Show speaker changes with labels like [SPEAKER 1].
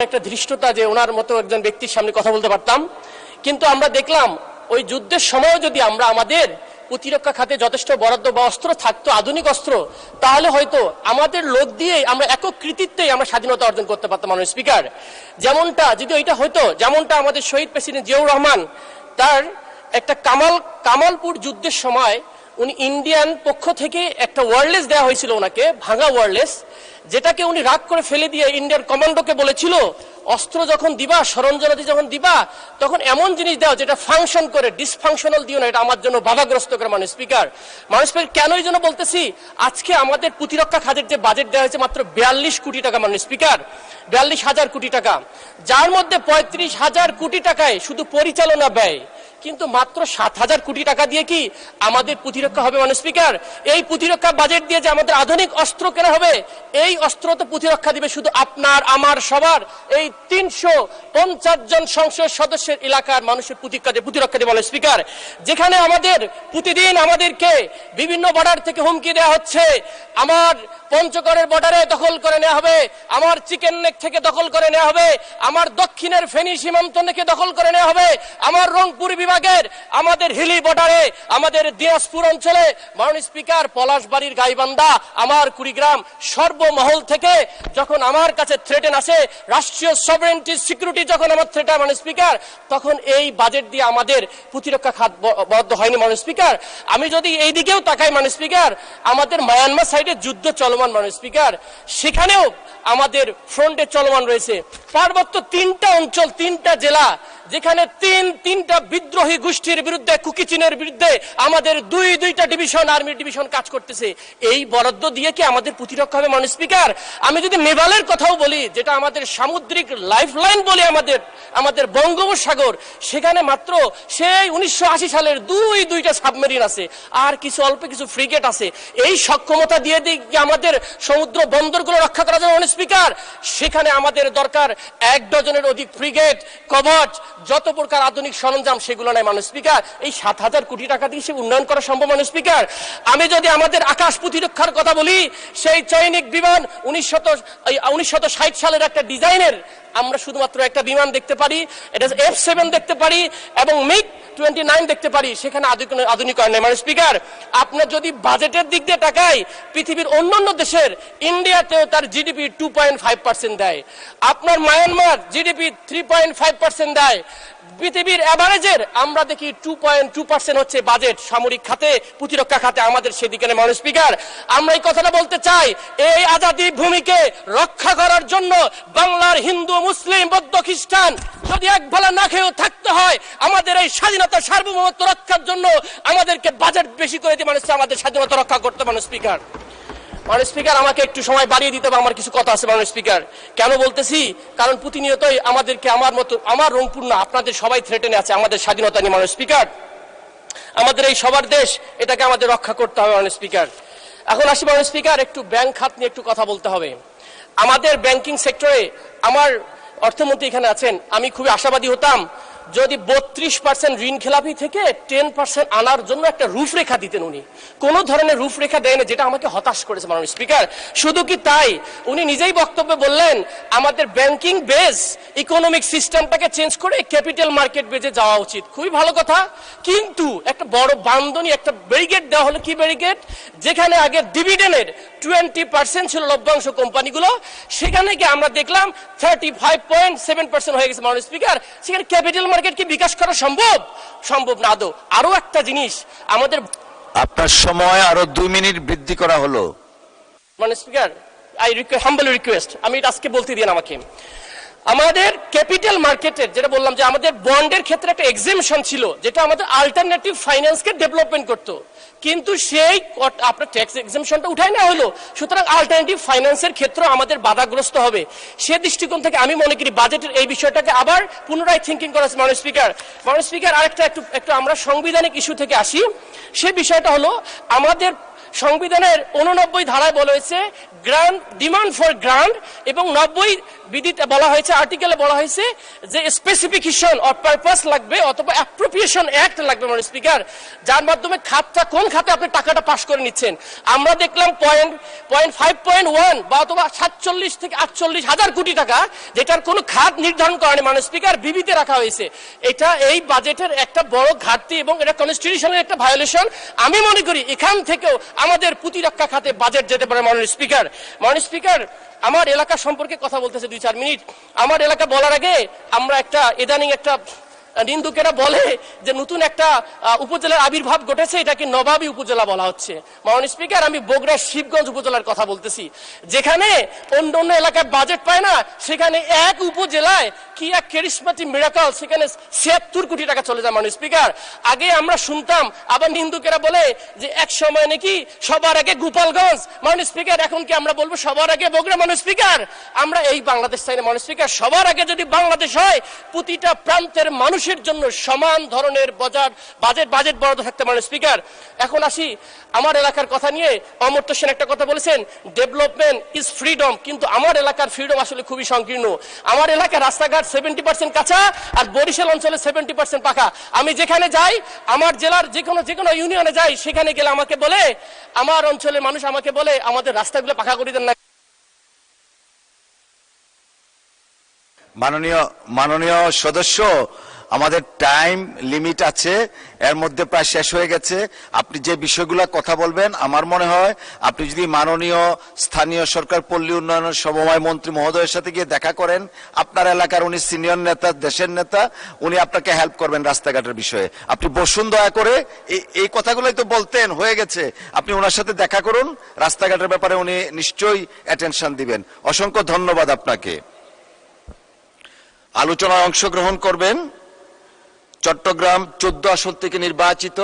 [SPEAKER 1] একটা ধৃষ্টতা যে ওনার মতো একজন ব্যক্তির সামনে কথা বলতে পারতাম, কিন্তু আমরা দেখলাম ওই যুদ্ধের সময় যদি আমরা আমাদের প্রতিরক্ষা খাতে যথেষ্ট বরাদ্দ বা অস্ত্র থাকতো, আধুনিক অস্ত্র, তাহলে হয়তো আমাদের লোক দিয়ে আমরা একক কৃতিত্বেই আমরা স্বাধীনতা অর্জন করতে পারতাম। মাননীয় স্পিকার, যেমনটা যদি এটা হয়তো, যেমনটা আমাদের শহীদ প্রেসিডেন্ট জিয়াউর রহমান তার একটা কামালপুর যুদ্ধের সময় উনি ইন্ডিয়ান পক্ষ থেকে একটা ওয়্যারলেস দেওয়া হয়েছিল ওনাকে, ভাঙা ওয়্যারলেস, যেটাকে উনি রাগ করে ফেলে দিয়ে ইন্ডিয়ান কমান্ডোকে বলেছিল অস্ত্র যখন দিবা, সরঞ্জামাদি যখন দিবা, তখন এমন জিনিস দাও যেটা ফাংশন করে, ডিসফাংশনাল দিও না, এটা আমার জন্য বাধাগ্রস্ত করে। মাননীয় স্পিকার, কেন এই জন্য বলতেছি, আজকে আমাদের প্রতিরক্ষা খাতের যে বাজেট দেওয়া হয়েছে মাত্র 42 কোটি টাকা। মাননীয় স্পিকার, 42,000 কোটি টাকা, যার মধ্যে 35,000 কোটি টাকায় শুধু পরিচালনা ব্যয়, কিন্তু মাত্র 7,000 কোটি টাকা দিয়ে কি আমাদের প্রতিরক্ষা হবে? মাননীয় স্পিকার, এই প্রতিরক্ষা বাজেট দিয়ে যে আমাদের আধুনিক অস্ত্র কেনা হবে, এই অস্ত্র তো প্রতিরক্ষা দিবে শুধু আপনার আমার সবার এই 350 জন সংসদ সদস্যের এলাকার মানুষের প্রতিরক্ষা দিবে। মাননীয় স্পিকার, যেখানে আমাদের প্রতিদিন আমাদেরকে বিভিন্ন বর্ডার থেকে হুমকি দেওয়া হচ্ছে, আমার পঞ্চগড়ের বর্ডারে দখল করে নেওয়া হবে, আমার চিকেন নেক থেকে দখল করে নেওয়া হবে, আমার দক্ষিণের ফেনী সীমান্ত থেকে দখল করে নেওয়া হবে, আমার রংপুর বিভাগের আমাদের হিলি বর্ডারে, আমাদের দিনাজপুর অঞ্চলে। মাননীয় স্পিকার, পলাশবাড়ির গাইবান্ধা, আমার কুড়িগ্রাম, সর্বমহল থেকে যখন আমার কাছে থ্রেটেন আসে, রাষ্ট্রীয় সভরেন্টি সিকিউরিটি যখন আমার থ্রেট হয়, মাননীয় স্পিকার, তখন এই বাজেট দিয়ে আমাদের প্রতিরক্ষা খাত বরাদ্দ হয়নি। মাননীয় স্পিকার, আমি যদি এই দিকেও তাকাই, মাননীয় স্পিকার, আমাদের মায়ানমার সাইডে যুদ্ধ চলমান। মাননীয় স্পিকার, সেখানেও আমাদের ফ্রন্টে চলমান রয়েছে। পার্বত্য 3টা অঞ্চল, 3টা জেলা, যেখানে তিনটা বিদ্রোহী গোষ্ঠীর বিরুদ্ধে, কুকিচিনের বিরুদ্ধে আমাদের দুইটা ডিভিশন, আর্মি ডিভিশন কাজ করতেছে। এই বরাদ্দ দিয়ে কি আমাদের প্রতিরক্ষা হবে? মাননীয় স্পিকার, আমি যদি নেভালের কথাও বলি, যেটা আমাদের সামুদ্রিক লাইফলাইন বলে আমাদের বঙ্গোপসাগর, সেখানে মাত্র সেই 1980 সালের দুইটা সাবমেরিন আছে, আর অল্প কিছু ফ্রিগেট আছে। এই সক্ষমতা দিয়ে কি আমাদের সমুদ্র বন্দরগুলো রক্ষা করা যাবে? মাননীয় স্পিকার, সেখানে আমাদের দরকার 1 ডজনের অধিক ফ্রিগেট, কবচ, যত প্রকার আধুনিক সরঞ্জাম, সেগুলো নাই। মাননীয় স্পিকার, এই 7,000 কোটি টাকা দিয়ে সে উন্নয়ন করা সম্ভব? মাননীয় স্পিকার, আমি যদি আমাদের আকাশ প্রতিরক্ষার কথা বলি, সেই চৈনিক বিমান 1960 সালের একটা ডিজাইনের আমরা শুধুমাত্র একটা বিমান দেখতে পারি, এটা F7 দেখতে পারি এবং MiG-29 দেখতে পারি, সেখানে আধুনিকরণ নেই। মাননীয় স্পিকার, আপনার যদি বাজেটের দিক দিয়ে তাকাই, পৃথিবীর অন্যান্য দেশের, ইন্ডিয়াতেও তার জিডিপি 2.5% দেয়, আপনার মায়ানমার জিডিপি 3.5% দেয়, পৃথিবীর অ্যাভারেজের আমরা দেখি 2.2% হচ্ছে বাজেট সামরিক খাতে, প্রতিরক্ষা খাতে আমাদের সেদিকে নেই। মাননীয় স্পিকার, আমরা এই কথাটা বলতে চাই, এই আজাদি ভূমিকে রক্ষা করার জন্য বাংলার হিন্দু, মুসলিম, বৌদ্ধ, খ্রিস্টান যদি এক বেলা না খেয়েও থাকতে হয়, আমাদের এই স্বাধীনতা সার্বভৌমত্ব রক্ষার জন্য আমাদেরকে বাজেট বেশি করে দিয়ে মানুষ আমাদের স্বাধীনতা রক্ষা করতে। মাননীয় স্পিকার, মাননীয় স্পিকার, আমাকে একটু সময় বাড়িয়ে দিতে হবে, আমার কিছু কথা আছে। মাননীয় স্পিকার, কেন বলতেছি, কারণ প্রতিনিয়তই আমাদেরকে, আমার রংপুর না, আপনাদের সবাই থ্রেটেনে আছে আমাদের স্বাধীনতা নিয়ে। মাননীয় স্পিকার, আমাদের এই সবার দেশ, এটাকে আমাদের রক্ষা করতে হবে। মাননীয় স্পিকার, এখন আসি মাননীয় স্পিকার, একটু ব্যাংক খাত নিয়ে একটু কথা বলতে হবে। আমাদের ব্যাংকিং সেক্টরে, আমার অর্থমন্ত্রী এখানে আছেন, আমি খুবই আশাবাদী হতাম যদি 32% ঋণ খেলাপি থেকে 10% আনার জন্য একটা রূপরেখা দিতেন। উনি কোনো ধরনের রূপরেখা দেন, যেটা আমাকে হতাশ করেছে। মাননীয় স্পিকার, শুধু কি তাই, উনি নিজেই বক্তব্যে বললেন আমাদের ব্যাংকিং বেস ইকোনমিক সিস্টেমটাকে চেঞ্জ করে ক্যাপিটাল মার্কেট বেজে যাওয়া উচিত। খুবই ভালো কথা, কিন্তু একটা বড় বান্ধনী, একটা ব্যারিকেড দেওয়া হলো। কি ব্যারিকেড? যেখানে আগে ডিভিডেন্ডের 20% ছিল লভ্যাংশ কোম্পানিগুলো, সেখানে কি আমরা দেখলাম 35.7% হয়ে গেছে। মাননীয় স্পিকার, সেখানে ক্যাপিটাল মার্কেট কি বিকাশ করা সম্ভব না? আদৌ আরো একটা জিনিস, আমাদের
[SPEAKER 2] আপনার সময় আরো 2 মিনিট বৃদ্ধি করা হলো।
[SPEAKER 1] মাননীয় স্পিকার, হাম্বলি রিকোয়েস্ট, আমি এটা আজকে বলতে দিন আমাকে। আমাদের ক্যাপিটাল মার্কেটের, যেটা বললাম যে আমাদের বন্ডের ক্ষেত্রে একটা এক্সেমশন ছিল, যেটা আমাদের আল্টারনেটিভ ফাইন্যান্সকে ডেভেলপমেন্ট করতো, কিন্তু সেই আপনার ট্যাক্স এক্সেমশনটা উঠাই না হলো। সুতরাং আল্টারনেটিভ ফাইন্যান্সের ক্ষেত্রে আমাদের বাধাগ্রস্ত হবে। সে দৃষ্টিকোণ থেকে আমি মনে করি বাজেটের এই বিষয়টাকে আবার পুনরায় থিঙ্কিং করা। মাননীয় স্পিকার, আরেকটা একটু আমরা সাংবিধানিক ইস্যু থেকে আসি। সে বিষয়টা হলো, আমাদের সংবিধানের 89 ধারায় বলা হয়েছে গ্রান্ট, ডিমান্ড ফর গ্রান্ট, এবং বিধিতে বলা হয়েছে, আর্টিকেলে বলা হয়েছে যে স্পেসিফিকেশন অর পারপাস লাগবে অথবা অ্যাপ্রোপ্রিয়েশন অ্যাক্ট লাগবে মানে স্পিকার, যার মাধ্যমে খাতটা কোন খাতে আপনি টাকাটা পাস করে নিচ্ছেন। আমরা দেখলাম 5.1 বা অথবা 47 থেকে 48 হাজার কোটি টাকা, যেটার কোনো খাত নির্ধারণ করেনি মানে স্পিকার, বিবিতে রাখা হয়েছে। এটা এই বাজেটের একটা বড় ঘাটতি এবং এটা কনস্টিটিউশনের একটা ভায়োলেশন। আমি মনে করি এখান থেকেও আমাদের প্রতিরক্ষা খাতে বাজেট যেতে পারে মাননীয় স্পিকার। মাননীয় স্পিকার, আমার এলাকা সম্পর্কে কথা বলতেছে 2-4 মিনিট। আমার এলাকা বলার আগে আমরা একটা ইদানিং একটা নিন্দুকেরা বলে যে নতুন একটা উপজেলার আবির্ভাব ঘটেছে, এটাকে নবাবী উপজেলা বলা হচ্ছে। মাননীয় স্পিকার, আমি বগুড়ার শিবগঞ্জ উপজেলার কথা বলতেছি, যেখানে অন্য অন্য এলাকায় বাজেট পায় না, সেখানে এক উপজেলায় কি এক ক্যারিসমেটিক মিরাকল, সেখানে 76 কোটি টাকা চলে যায়। মাননীয় স্পিকার, আগে আমরা শুনতাম, আবার নিন্দুকেরা বলে যে এক সময় নাকি সবার আগে গোপালগঞ্জ। মাননীয় স্পিকার, এখন কি আমরা বলবো সবার আগে বগুড়া? মাননীয় স্পিকার, আমরা এই বাংলাদেশ চাই না। মাননীয় স্পিকার, সবার আগে যদি বাংলাদেশ হয়, প্রতিটা প্রান্তের মানুষের জন্য সমান ধরনের বাজেট বরাদ্দ থাকতে। মাননীয় স্পিকার, এখন আসি আমার এলাকার কথা নিয়ে। অমর্ত্য সেন একটা কথা বলেছেন, ডেভেলপমেন্ট ইজ ফ্রিডম, কিন্তু আমার এলাকার ফ্রিডম আসলে খুবই সংকীর্ণ। আমার এলাকার রাস্তাঘাট 70% কাঁচা আর বরিশাল অঞ্চলে 70% পাকা। আমি যেখানে যাই, আমার জেলার যে কোনো ইউনিয়নে যাই, সেখানে গেলে আমাকে বলে, আমার অঞ্চলের মানুষ আমাকে বলে, আমাদের রাস্তাগুলো পাকা করে দেন না।
[SPEAKER 2] মাননীয় সদস্য, আমাদের টাইম লিমিট আছে, এর মধ্যে প্রায় শেষ হয়ে গেছে। আপনি যে বিষয়গুলো কথা বলবেন, আমার মনে হয় আপনি যদি মাননীয় স্থানীয় সরকার পল্লী উন্নয়নের সমবায় মন্ত্রী মহোদয়ের সাথে গিয়ে দেখা করেন, আপনার এলাকার উনি সিনিয়র নেতা, দেশের নেতা, উনি আপনাকে হেল্প করবেন রাস্তাঘাটের বিষয়ে। আপনি বসুন দয়া করে, এই কথাগুলোই তো বলতেন, হয়ে গেছে। আপনি ওনার সাথে দেখা করুন, রাস্তাঘাটের ব্যাপারে উনি নিশ্চয়ই অ্যাটেনশন দিবেন। অসংখ্য ধন্যবাদ আপনাকে। আলোচনায় অংশগ্রহণ করবেন চট্টগ্রাম 14 আসন থেকে নির্বাচিত